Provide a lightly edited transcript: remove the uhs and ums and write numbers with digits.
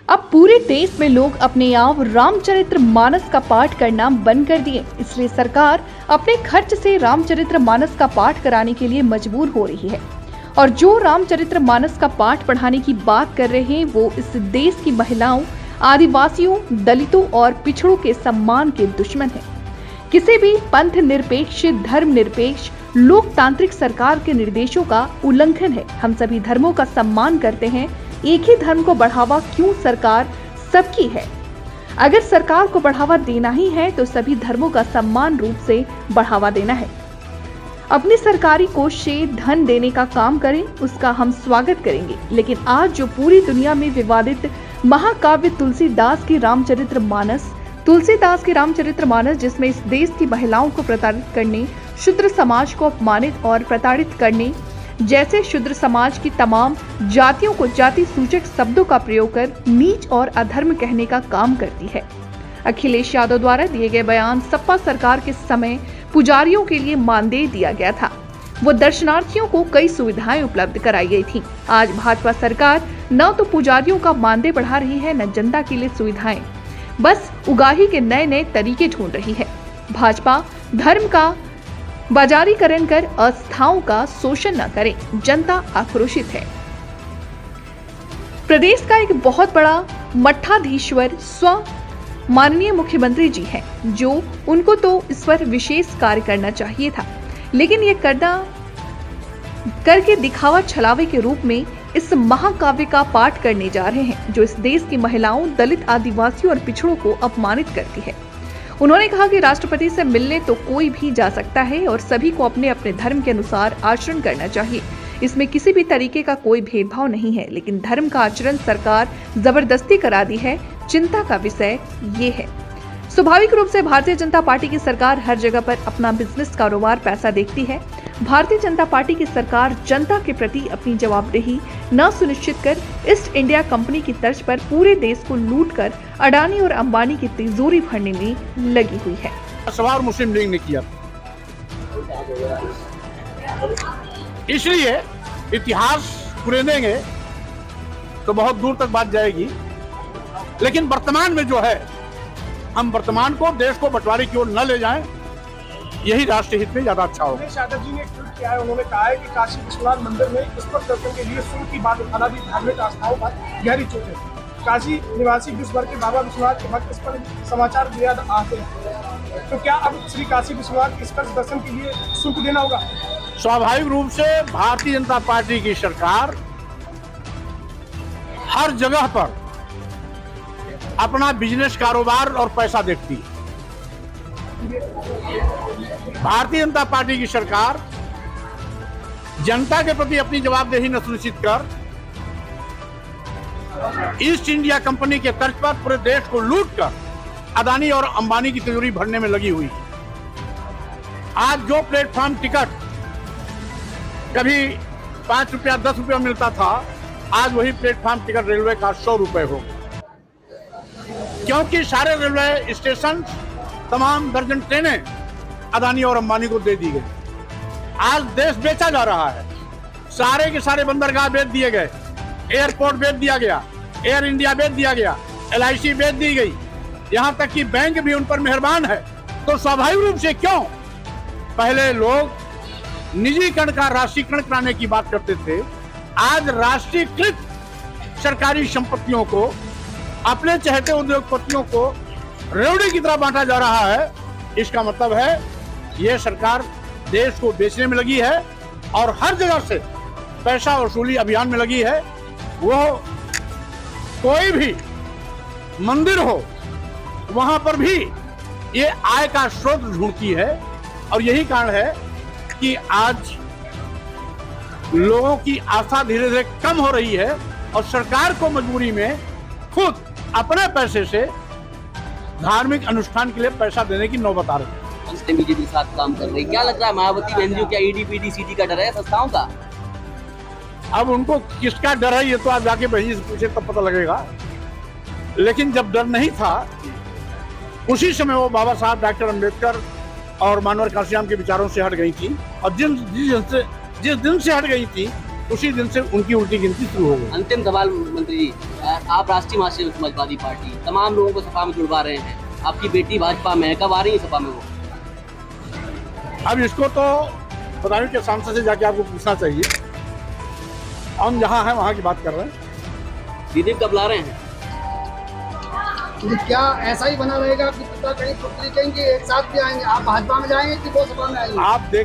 अब पूरे देश में लोग अपने आप रामचरित्र मानस का पाठ करना बंद कर दिए। इसलिए सरकार अपने खर्च से रामचरित्र मानस का पाठ कराने के लिए मजबूर हो रही है। और जो रामचरित्र मानस का पाठ पढ़ाने की बात कर रहे हैं वो इस देश की महिलाओं, आदिवासियों, दलितों और पिछड़ों के सम्मान के दुश्मन हैं। किसी भी पंथ निरपेक्ष, धर्म निरपेक्ष, लोकतांत्रिक सरकार के निर्देशों का उल्लंघन है। हम सभी धर्मों का सम्मान करते हैं, एक ही धर्म को बढ़ावा क्यों सरकार सबकी है। अगर सरकार को बढ़ावा देना ही है तो सभी धर्मों का सम्मान रूप से बढ़ावा देना है। अपनी सरकारी कोष से धन देने का काम करें, उसका हम स्वागत करेंगे। लेकिन आज जो पूरी दुनिया में विवादित महाकाव्य तुलसीदास की रामचरित्र मानस, जिसमें इस देश की महिलाओं को प्रताड़ित करने, शूद्र समाज को अपमानित और प्रताड़ित करने जैसे शूद्र समाज की तमाम जातियों को जाति सूचक शब्दों का प्रयोग कर नीच और अधर्म कहने का काम करती है। अखिलेश यादव द्वारा दिए गए बयान सपा सरकार के समय पुजारियों के लिए मानदेय दिया गया था। वो दर्शनार्थियों को कई सुविधाएं उपलब्ध कराई गई थी। आज भाजपा सरकार न तो पुजारियों का मानदेय बढ़ा रही है, न जनता के लिए सुविधाएं, बस उगाही के नए नए तरीके ढूंढ रही है। भाजपा धर्म का बाजारीकरण कर आस्थाओं का शोषण न करे, जनता आक्रोशित है। प्रदेश का एक बहुत बड़ा मठाधीश्वर माननीय मुख्यमंत्री जी हैं, जो उनको तो इस पर विशेष कार्य करना चाहिए था, लेकिन ये करके दिखावा छलावे के रूप में इस महाकाव्य का पाठ करने जा रहे हैं, जो इस देश की महिलाओं, दलित, आदिवासियों और पिछड़ों को अपमानित करती है। उन्होंने कहा कि राष्ट्रपति से मिलने तो कोई भी जा सकता है और सभी को अपने अपने धर्म के अनुसार आचरण करना चाहिए। इसमें किसी भी तरीके का कोई भेदभाव नहीं है, लेकिन धर्म का आचरण सरकार जबरदस्ती करा दी है। चिंता का विषय ये है। स्वाभाविक रूप से भारतीय जनता पार्टी की सरकार हर जगह पर अपना बिजनेस, कारोबार, पैसा देखती है। भारतीय जनता पार्टी की सरकार जनता के प्रति अपनी जवाबदेही न सुनिश्चित कर ईस्ट इंडिया कंपनी की तर्ज पर पूरे देश को लूटकर अडानी और अंबानी की तिजोरी भरने में लगी हुई है। सवाल मुस्लिम लीग ने किया, इसलिए इतिहास कुरेदेंगे तो बहुत दूर तक बात जाएगी। लेकिन वर्तमान में जो है, हम वर्तमान को, देश को बंटवारे की ओर न ले जाएं, यही राष्ट्र हित में ज्यादा अच्छा होगा। यादव जी ने एक ट्वीट किया है, उन्होंने कहा है कि काशी विश्वनाथ मंदिर में स्पर्श दर्शन के लिए शुल्क की बात उठाना भी धार्मिक आस्थाओं पर गहरी चोट है। काशी निवासी विश्व भर के बाबा विश्वनाथ के भक्त इस पर समाचार दिया आते हैं, तो क्या अब श्री काशी विश्वनाथ के स्पर्श दर्शन के लिए शुल्क देना होगा? स्वाभाविक रूप से भारतीय जनता पार्टी की सरकार हर जगह पर अपना बिजनेस, कारोबार और पैसा देखती है। भारतीय जनता पार्टी की सरकार जनता के प्रति अपनी जवाबदेही न सुनिश्चित कर ईस्ट इंडिया कंपनी के तर्ज पर पूरे देश को लूटकर अदानी और अंबानी की तिजोरी भरने में लगी हुई। आज जो प्लेटफॉर्म टिकट कभी 5 रुपया 10 रुपया मिलता था, आज वही प्लेटफॉर्म टिकट रेलवे का 100 रुपए हो, क्योंकि सारे रेलवे स्टेशन, तमाम दर्जन ट्रेनें अदानी और अंबानी को दे दी गई। आज देश बेचा जा रहा है, सारे के सारे बंदरगाह बेच दिए गए, एयरपोर्ट बेच दिया गया, एयर इंडिया बेच दिया गया, LIC बेच दी गई, यहां तक कि बैंक भी उन पर मेहरबान है। तो स्वाभाविक रूप से क्यों पहले लोग निजीकरण का राष्ट्रीयकरण कराने की बात करते थे, आज राष्ट्रीयकृत सरकारी संपत्तियों को अपने चहेते उद्योगपतियों को रेवड़ी की तरह बांटा जा रहा है। इसका मतलब है यह सरकार देश को बेचने में लगी है और हर जगह से पैसा वसूली अभियान में लगी है। वो कोई भी मंदिर हो, वहां पर भी ये आय का स्रोत ढूंढती है। और यही कारण है कि आज लोगों की आस्था धीरे धीरे कम हो रही है और सरकार को मजबूरी में खुद अपने पैसे से धार्मिक अनुष्ठान के लिए पैसा देने की नौबत आ रही है। बीजेपी के साथ काम कर रही, क्या लग रहा है मायावती बहन जी, क्या ED, PD, CD का डर है संस्थाओं का? अब उनको किसका डर है ये तो आप जाके बहन जी से पूछे तब पता लगेगा। लेकिन जब डर नहीं था, उसी समय वो बाबा साहब डॉक्टर अम्बेडकर और मानवर काशीराम के विचारों से हट गई थी, और जिस दिन से हट गई थी, उसी दिन से उनकी उल्टी गिनती शुरू हो गई। अंतिम सवाल मंत्री जी, आप राष्ट्रीय महासचिव समाजवादी पार्टी, तमाम लोगों को सपा में जुड़वा रहे हैं। आपकी बेटी भाजपा में है, कब आ रही है सपा में वो? अब इसको तो बदायूं के सांसद से जाके आपको पूछना चाहिए। हम जहाँ हैं वहाँ की बात कर रहे हैं। दीदी कब ला रहे हैं? तो क्या ऐसा ही बना रहेगा कि पिता कहीं पुत्री कहेंगे एक साथ भी आएंगे? आप भाजपा में जाएंगे कि वो सपा में आएंगे? आप देख